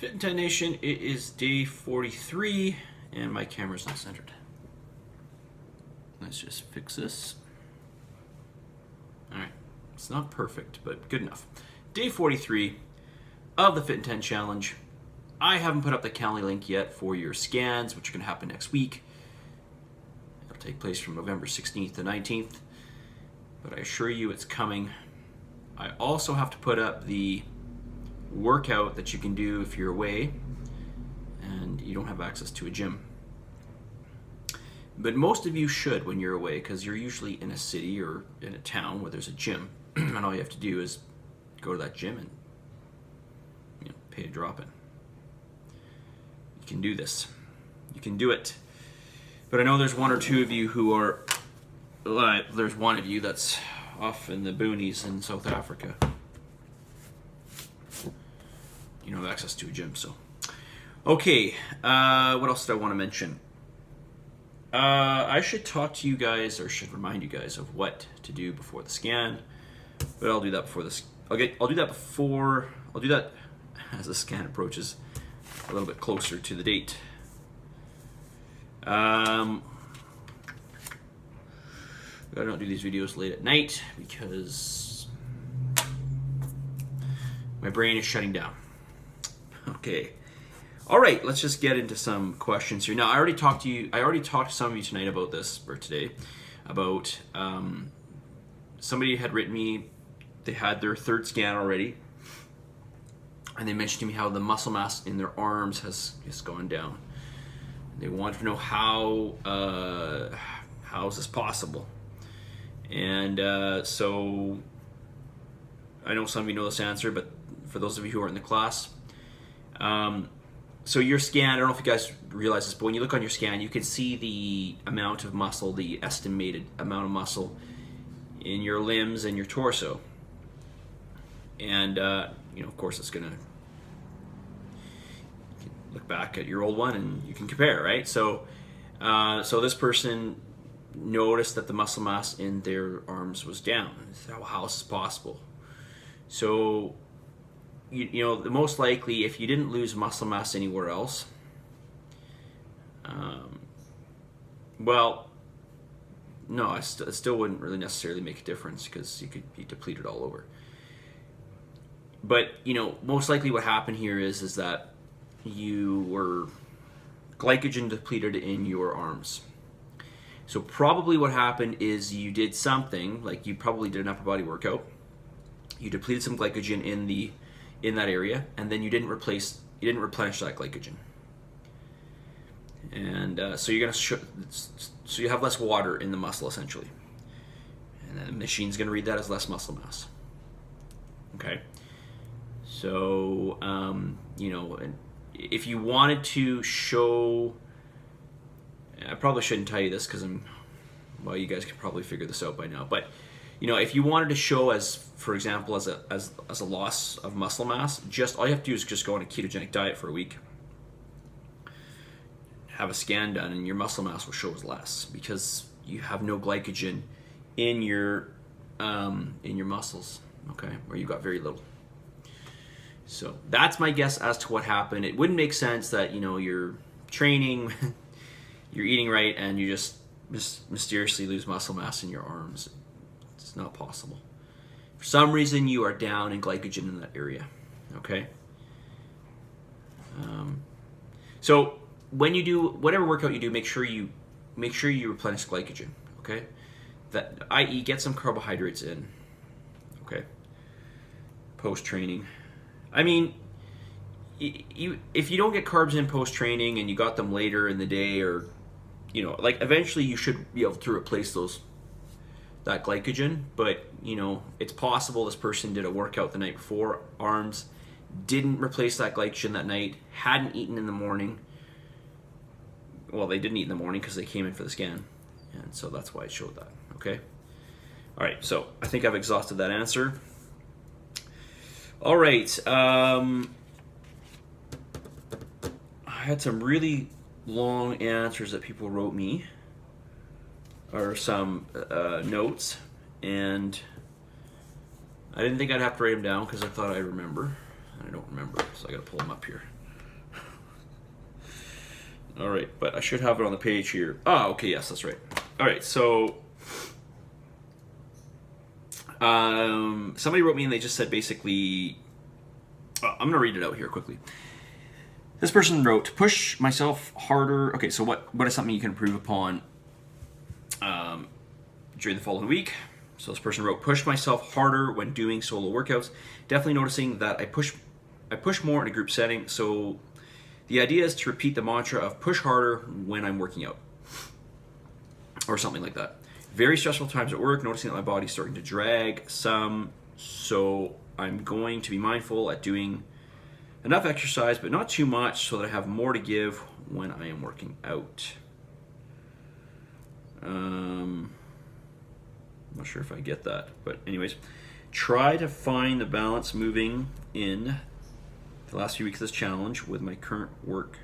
Fit and Ten Nation, it is day 43, and my camera's not centered. Let's just fix this. Alright, it's not perfect, but good enough. Day 43 of the Fit and Ten Challenge. I haven't put up the Calendly link yet for your scans, which are going to happen next week. It'll take place from November 16th to 19th, but I assure you it's coming. I also have to put up the workout that you can do if you're away and you don't have access to a gym. But most of you should when you're away, because you're usually in a city or in a town where there's a gym, and all you have to do is go to that gym and pay to drop in. You can do this. You can do it. But I know there's one or two of you who are, there's one of you that's off in the boonies in South Africa. You don't have access to a gym, so. Okay, what else did I want to mention? I should talk to you guys, or should remind you guys of what to do before the scan. But I'll do that before this. I'll do that as the scan approaches a little bit closer to the date. I don't do these videos late at night because my brain is shutting down. Okay. All right, let's just get into some questions here. Now, I already talked to some of you tonight about this, or today, about somebody had written me, they had their third scan already, and they mentioned to me how the muscle mass in their arms has gone down. They wanted to know how is this possible? And so I know some of you know this answer, but for those of you who are in the class, so your scan, I don't know if you guys realize this, but when you look on your scan, you can see the amount of muscle, the estimated amount of muscle in your limbs and your torso. And, of course, it's going to look back at your old one and you can compare, right? So, so this person noticed that the muscle mass in their arms was down. How is this possible? So, the most likely, if you didn't lose muscle mass anywhere else, well, no, it still wouldn't really necessarily make a difference because you could be depleted all over. But, most likely what happened here is that you were glycogen depleted in your arms. So probably what happened is you did something, like you probably did an upper body workout, you depleted some glycogen in that area, and then you didn't replenish that glycogen, and so you're gonna so you have less water in the muscle essentially, and then the machine's gonna read that as less muscle mass. Okay, so and if you wanted to show, I probably shouldn't tell you this because you guys could probably figure this out by now, but if you wanted to show for example, as a loss of muscle mass, all you have to do is just go on a ketogenic diet for a week, have a scan done, and your muscle mass will show as less because you have no glycogen in your muscles, okay, or you got very little. So that's my guess as to what happened. It wouldn't make sense that you're training, you're eating right, and you just mysteriously lose muscle mass in your arms. It's not possible. For some reason, you are down in glycogen in that area. Okay. So when you do whatever workout you do, make sure you replenish glycogen. Okay. That, i.e., get some carbohydrates in. Okay. Post training. I mean, if you don't get carbs in post training and you got them later in the day, or eventually you should be able to replace that glycogen, but it's possible this person did a workout the night before, arms, didn't replace that glycogen that night, hadn't eaten in the morning. Well, they didn't eat in the morning because they came in for the scan, and so that's why it showed that. Okay. All right, so I think I've exhausted that answer. All right, I had some really long answers that people wrote me, or some notes, and I didn't think I'd have to write them down because I thought I'd remember, and I don't remember, so I gotta pull them up here. All right, but I should have it on the page here. Oh, okay, yes, that's right. All right, so somebody wrote me and they just said basically, I'm going to read it out here quickly. This person wrote, push myself harder. Okay, so what is something you can improve upon during the following week? So this person wrote, push myself harder when doing solo workouts. Definitely noticing that I push more in a group setting. So the idea is to repeat the mantra of push harder when I'm working out, or something like that. Very stressful times at work, noticing that my body's starting to drag some, so I'm going to be mindful at doing enough exercise, but not too much, so that I have more to give when I am working out. I'm not sure if I get that, but anyways, try to find the balance moving in the last few weeks of this challenge with my current work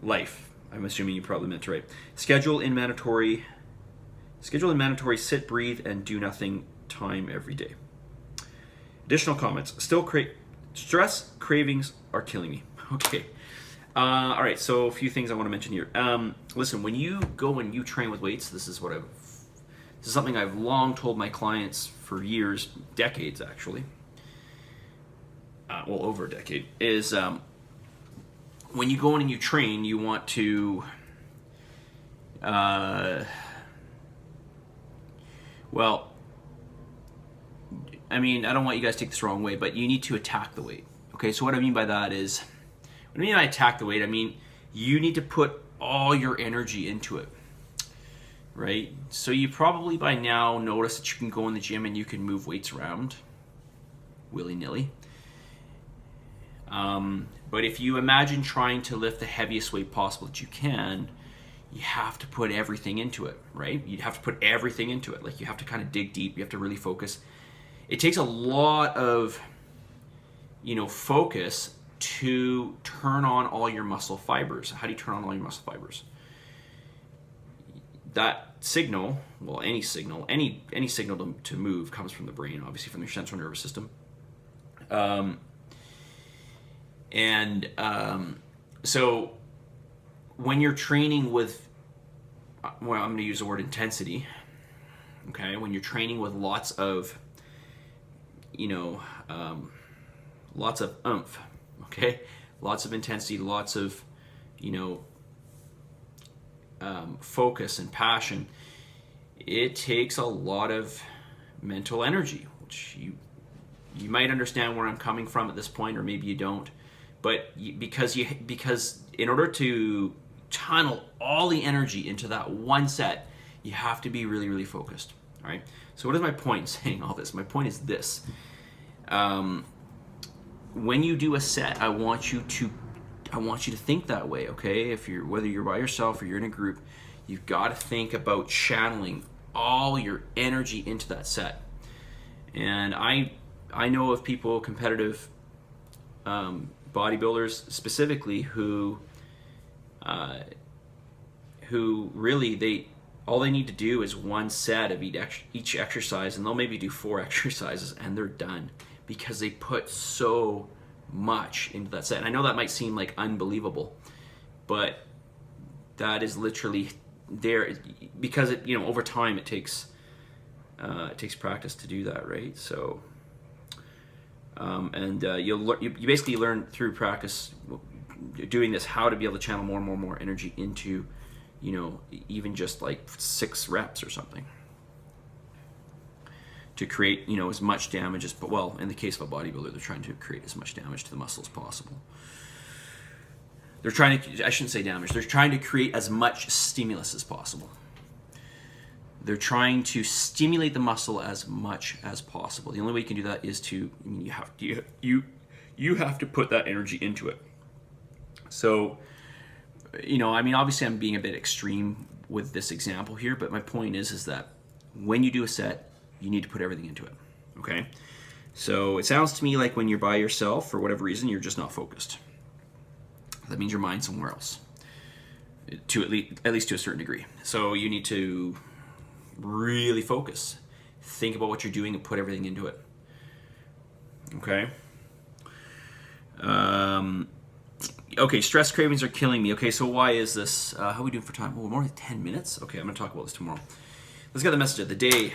life. I'm assuming you probably meant to write. Schedule in mandatory sit, breathe, and do nothing time every day. Additional comments. Stress cravings are killing me. Okay. All right, so a few things I want to mention here. Listen, when you go and you train with weights, this is something I've long told my clients for years, decades actually. Well, over a decade, is when you go in and you train, you want to, well, I mean, I don't want you guys to take this the wrong way, but you need to attack the weight. Okay, so what I mean by that is, when I mean by attack the weight, I mean you need to put all your energy into it, right? So you probably by now notice that you can go in the gym and you can move weights around willy-nilly. But if you imagine trying to lift the heaviest weight possible that you can, you have to put everything into it, right? You have to put everything into it. Like, you have to kind of dig deep. You have to really focus. It takes a lot of, focus to turn on all your muscle fibers. How do you turn on all your muscle fibers? That signal, well, any signal to move comes from the brain, obviously from your central nervous system. So when you're training with, well, I'm going to use the word intensity, okay? When you're training with lots of oomph, okay? Lots of intensity, lots of, focus and passion. It takes a lot of mental energy, which you might understand where I'm coming from at this point, or maybe you don't. But because in order to tunnel all the energy into that one set, you have to be really, really focused. All right. So what is my point in saying all this? My point is this: when you do a set, I want you to think that way. Okay. Whether you're by yourself or you're in a group, you've got to think about channeling all your energy into that set. And I know of people, competitive bodybuilders specifically, who really all they need to do is one set of each exercise, and they'll maybe do 4 exercises and they're done, because they put so much into that set. And I know that might seem like unbelievable, but that is literally there, because over time it takes practice to do that, right? So you basically learn through practice doing this how to be able to channel more and more energy into even just like 6 reps or something, to create as much damage as, well, in the case of a bodybuilder, they're trying to create as much damage to the muscle as possible. I shouldn't say damage, they're trying to create as much stimulus as possible. They're trying to stimulate the muscle as much as possible. The only way you can do that is you have to put that energy into it. So, obviously I'm being a bit extreme with this example here, but my point is that when you do a set, you need to put everything into it, okay? So it sounds to me like when you're by yourself, for whatever reason, you're just not focused. That means your mind's somewhere else, at least to a certain degree. So you need to really focus. Think about what you're doing and put everything into it, okay? Okay, stress cravings are killing me. Okay, so why is this? How are we doing for time? Oh, more than 10 minutes? Okay, I'm going to talk about this tomorrow. Let's get the message of the day.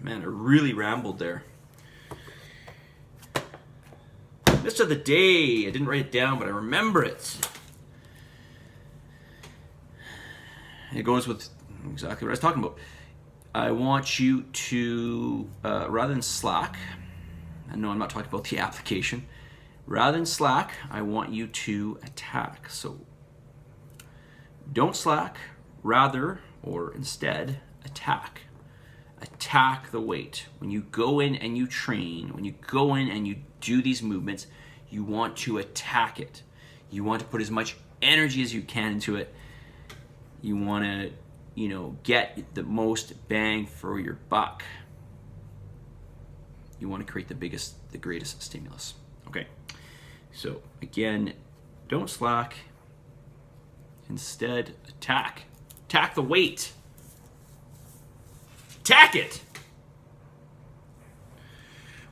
Man, I really rambled there. Message of the day. I didn't write it down, but I remember it. It goes with exactly what I was talking about. I want you to, rather than slack, I know I'm not talking about the application. Rather than slack, I want you to attack. So don't slack, rather, or instead, attack. Attack the weight. When you go in and you train, when you go in and you do these movements, you want to attack it. You want to put as much energy as you can into it. You want to, get the most bang for your buck. You want to create the greatest stimulus. Okay. So again, don't slack. Instead, attack. Attack the weight. Attack it.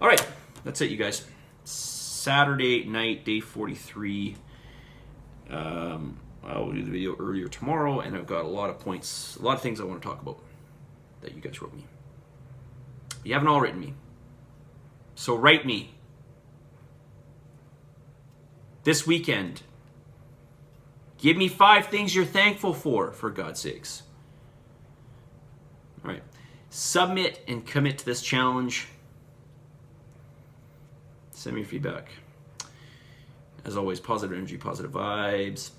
All right, that's it, you guys. Saturday night, day 43. I will do the video earlier tomorrow, and I've got a lot of points, a lot of things I want to talk about that you guys wrote me. You haven't all written me, so write me. This weekend, give me 5 things you're thankful for God's sakes. All right. Submit and commit to this challenge. Send me your feedback. As always, positive energy, positive vibes.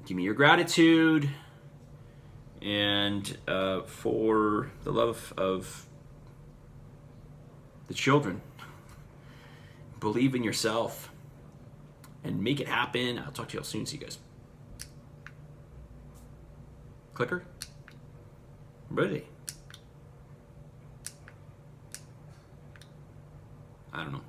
Give me your gratitude. And for the love of the children, believe in yourself and make it happen. I'll talk to you all soon. See you guys. Clicker. Ready. I don't know.